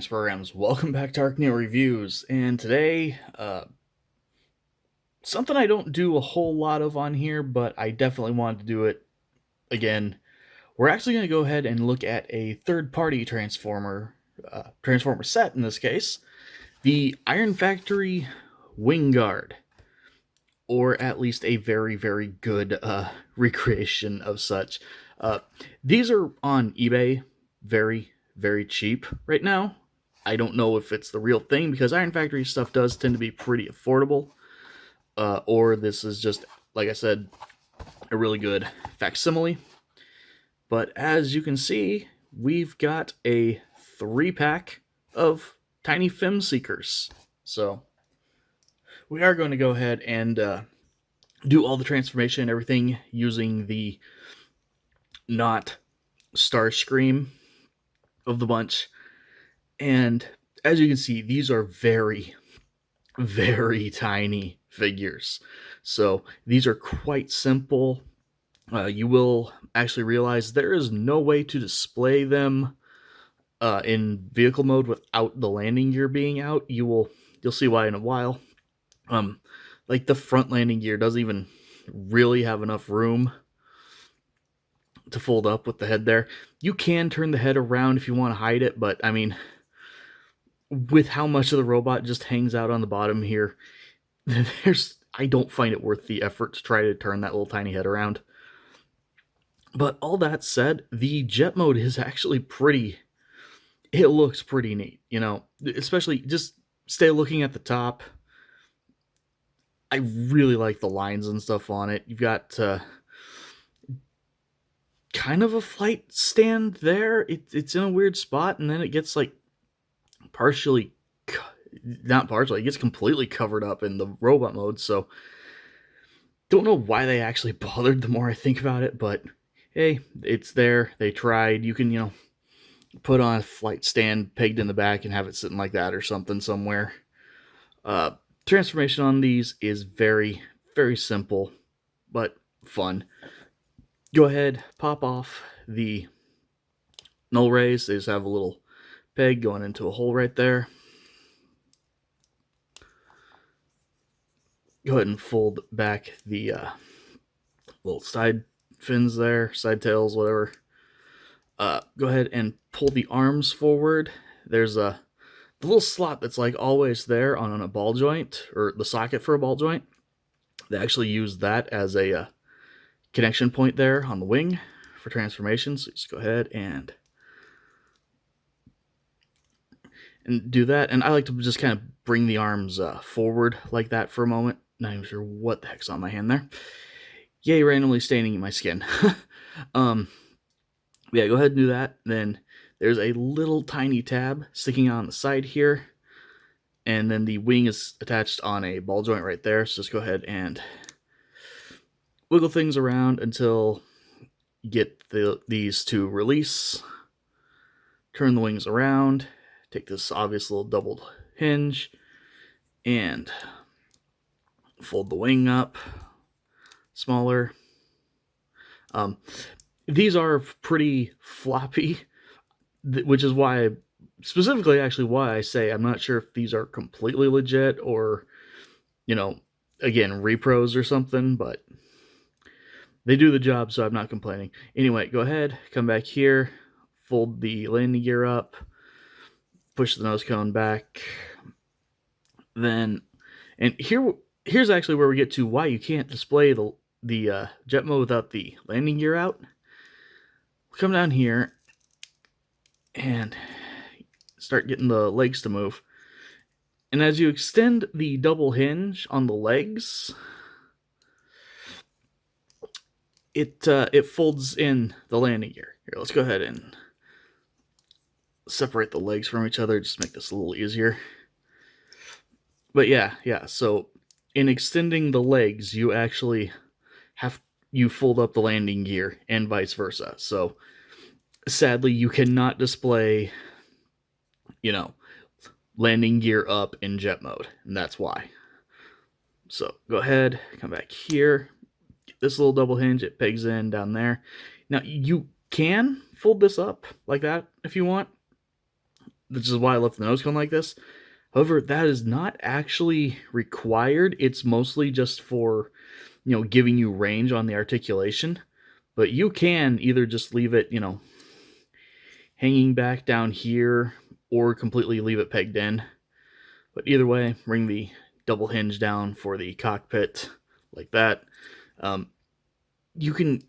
programs. Welcome back to ArcNeo Reviews, and today, something I don't do a whole lot of on here, but I definitely wanted to do it again. We're actually going to go ahead and look at a third-party transformer set in this case, the Iron Factory Wing Guard, or at least a very, very good recreation of such. These are on eBay very, very cheap right now. I don't know if it's the real thing because Iron Factory stuff does tend to be pretty affordable, or this is just, like I said, a really good facsimile. But as you can see, we've got a 3-pack of tiny Fem-Seekers. So we are going to go ahead and do all the transformation and everything using the not Starscream of the bunch. And as you can see, these are very, very tiny figures. So these are quite simple. You will actually realize there is no way to display them in vehicle mode without the landing gear being out. You'll see why in a while. Like the front landing gear doesn't even really have enough room to fold up with the head there. You can turn the head around if you want to hide it, but I mean, with how much of the robot just hangs out on the bottom here, I don't find it worth the effort to try to turn that little tiny head around. But all that said, the jet mode is actually it looks pretty neat, you know, especially just stay looking at the top. I really like the lines and stuff on it. You've got kind of a flight stand there. It's in a weird spot, and then it gets like it gets completely covered up in the robot mode. So don't know why they actually bothered the more I think about it, but hey, it's there. They tried. You can, put on a flight stand pegged in the back and have it sitting like that or something somewhere. Transformation on these is very, very simple, but fun. Go ahead, pop off the null rays. They just have a little peg going into a hole right there. Go ahead and fold back the little side fins there, side tails, whatever. Go ahead and pull the arms forward. There's the little slot that's like always there on a ball joint, or the socket for a ball joint. They actually use that as a connection point there on the wing for transformation. So just go ahead and do that. And I like to just kind of bring the arms forward like that for a moment. Not even sure what the heck's on my hand there. Yay, randomly staining my skin. Yeah, go ahead and do that. Then there's a little tiny tab sticking on the side here. And then the wing is attached on a ball joint right there. So just go ahead and wiggle things around until you get these to release. Turn the wings around. Take this obvious little doubled hinge and fold the wing up smaller. These are pretty floppy, which is why, specifically actually why I say I'm not sure if these are completely legit or, again, repros or something, but they do the job, so I'm not complaining. Anyway, go ahead, come back here, fold the landing gear up, push the nose cone back, and here's actually where we get to why you can't display the jet mode without the landing gear out. Come down here and start getting the legs to move. And as you extend the double hinge on the legs, it folds in the landing gear. Here, let's go ahead and separate the legs from each other, just make this a little easier. But yeah, so in extending the legs, you actually you fold up the landing gear and vice versa. So sadly, you cannot display, landing gear up in jet mode, and that's why. So go ahead, come back here, get this little double hinge, it pegs in down there. Now you can fold this up like that if you want. which is why I left the nose cone like this. However, that is not actually required. It's mostly just for, giving you range on the articulation. But you can either just leave it, hanging back down here or completely leave it pegged in. But either way, bring the double hinge down for the cockpit like that. You can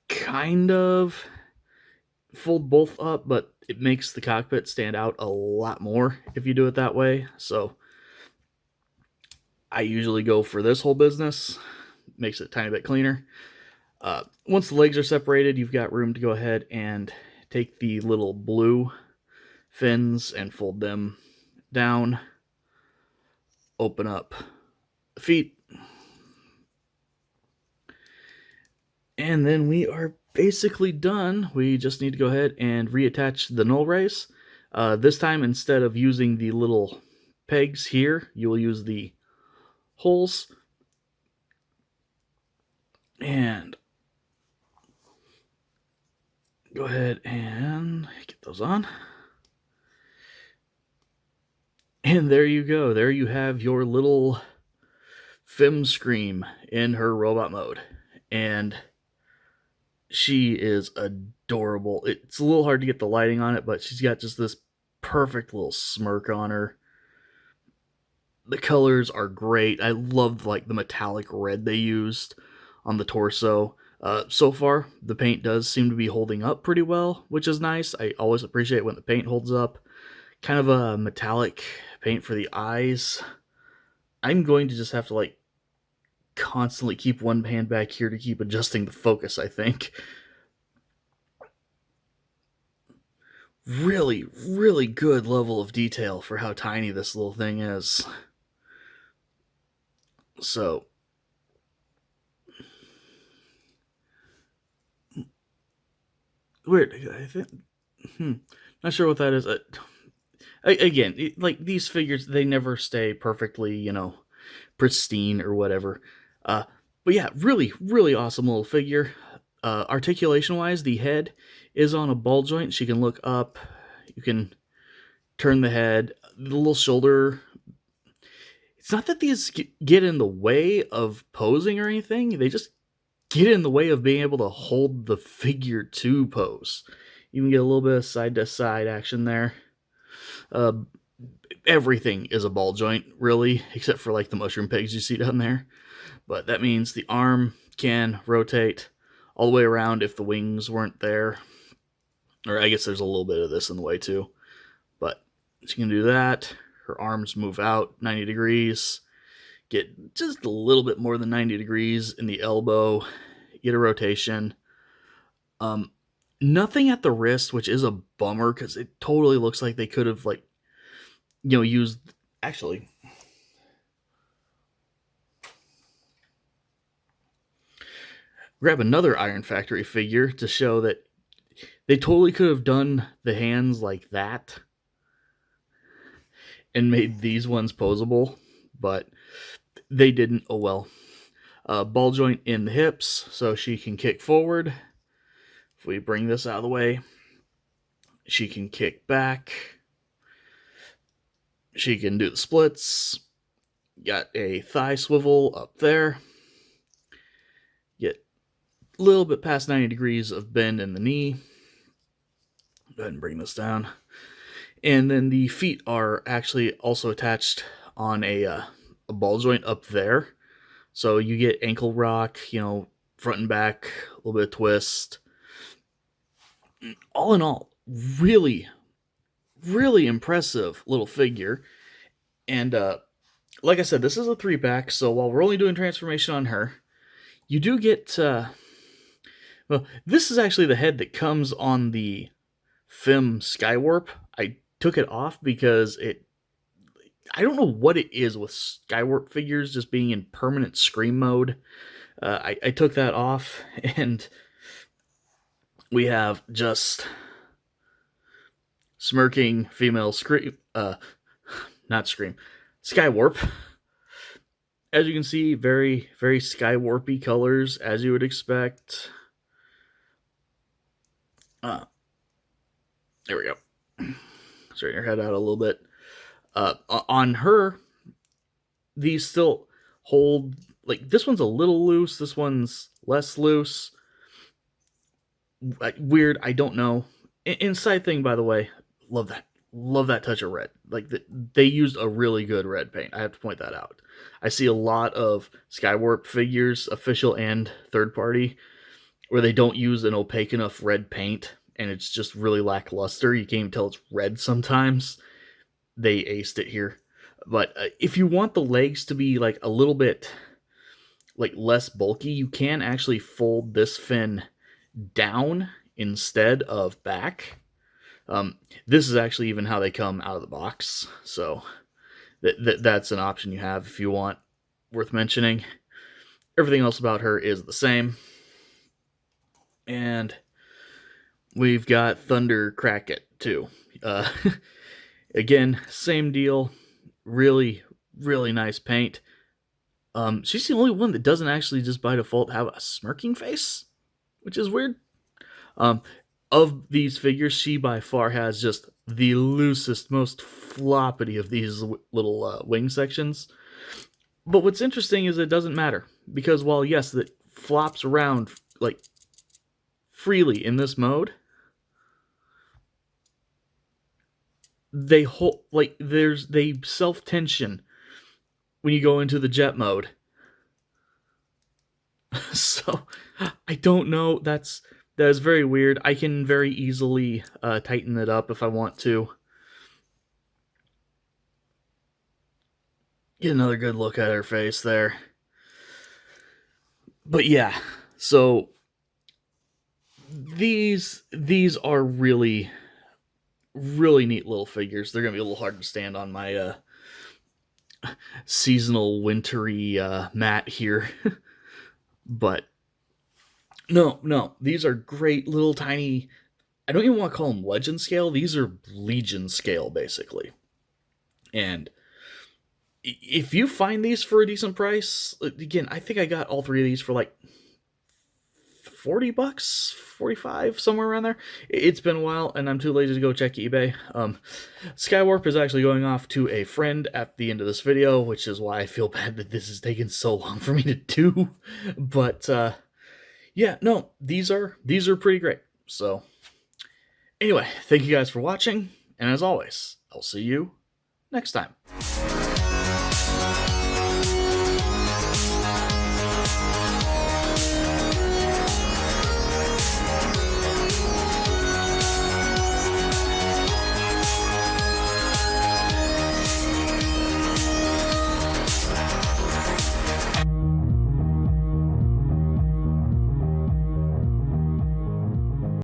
kind of fold both up, but it makes the cockpit stand out a lot more if you do it that way. So I usually go for this whole business. Makes it a tiny bit cleaner. Once the legs are separated, you've got room to go ahead and take the little blue fins and fold them down. Open up the feet. And then we are basically done. We just need to go ahead and reattach the null race. This time, instead of using the little pegs here, you will use the holes. And go ahead and get those on. And there you go. There you have your little Fem-Scream in her robot mode. And she is adorable. It's a little hard to get the lighting on it, but she's got just this perfect little smirk on her. The colors are great. I love like the metallic red they used on the torso. So far, the paint does seem to be holding up pretty well, which is nice. I always appreciate when the paint holds up. Kind of a metallic paint for the eyes. I'm going to just have to like constantly keep one hand back here to keep adjusting the focus, I think. Really, really good level of detail for how tiny this little thing is. So, weird. I think, not sure what that is. Again, like these figures, they never stay perfectly, pristine or whatever. But yeah, really, really awesome little figure. Articulation-wise, the head is on a ball joint. She can look up. You can turn the head. The little shoulder. It's not that these get in the way of posing or anything. They just get in the way of being able to hold the figure to pose. You can get a little bit of side-to-side action there. Everything is a ball joint, really, except for like the mushroom pegs you see down there. But that means the arm can rotate all the way around if the wings weren't there. Or I guess there's a little bit of this in the way too. But she can do that. Her arms move out 90 degrees. Get just a little bit more than 90 degrees in the elbow. Get a rotation. Nothing at the wrist, which is a bummer because it totally looks like they could have like, used, actually, grab another Iron Factory figure to show that they totally could have done the hands like that and made these ones posable, but they didn't. Oh well. Ball joint in the hips so she can kick forward. If we bring this out of the way, she can kick back. She can do the splits. Got a thigh swivel up there. Get a little bit past 90 degrees of bend in the knee. Go ahead and bring this down. And then the feet are actually also attached on a ball joint up there. So you get ankle rock, front and back, a little bit of twist. All in all, really, really impressive little figure. And like I said, this is a 3-pack, so while we're only doing transformation on her, you do get... well, this is actually the head that comes on the Fem Skywarp. I took it off because I don't know what it is with Skywarp figures just being in permanent scream mode. I took that off, and we have just smirking female scream, not scream, Skywarp. As you can see, very, very Skywarpy colors, as you would expect. There we go. straighten her head out a little bit. On her, these still hold, like, this one's a little loose, this one's less loose. Weird, I don't know. Inside thing, by the way, love that touch of red. Like, they used a really good red paint, I have to point that out. I see a lot of Skywarp figures, official and third party, where they don't use an opaque enough red paint, and it's just really lackluster. You can't even tell it's red sometimes. They aced it here. But if you want the legs to be like a little bit like less bulky, you can actually fold this fin down instead of back. This is actually even how they come out of the box, so that's an option you have if you want, worth mentioning. Everything else about her is the same. And we've got Thunder Crackit too. Again, same deal. Really, really nice paint. She's the only one that doesn't actually just by default have a smirking face, which is weird. Of these figures, she by far has just the loosest, most floppity of these little wing sections. But what's interesting is it doesn't matter, because while yes, it flops around like freely in this mode, they hold, like, they self-tension when you go into the jet mode. So I don't know, that is very weird. I can very easily tighten it up if I want to. Get another good look at her face there. But yeah, so these are really, really neat little figures. They're gonna be a little hard to stand on my seasonal mat here. But no, these are great little tiny, I don't even want to call them legend scale, these are legion scale basically. And if you find these for a decent price, again, I think I got all three of these for like $40, 45, somewhere around there. It's been a while, and I'm too lazy to go check eBay. Skywarp is actually going off to a friend at the end of this video, which is why I feel bad that this has taken so long for me to do. But yeah, no, these are pretty great. So anyway, thank you guys for watching, and as always, I'll see you next time.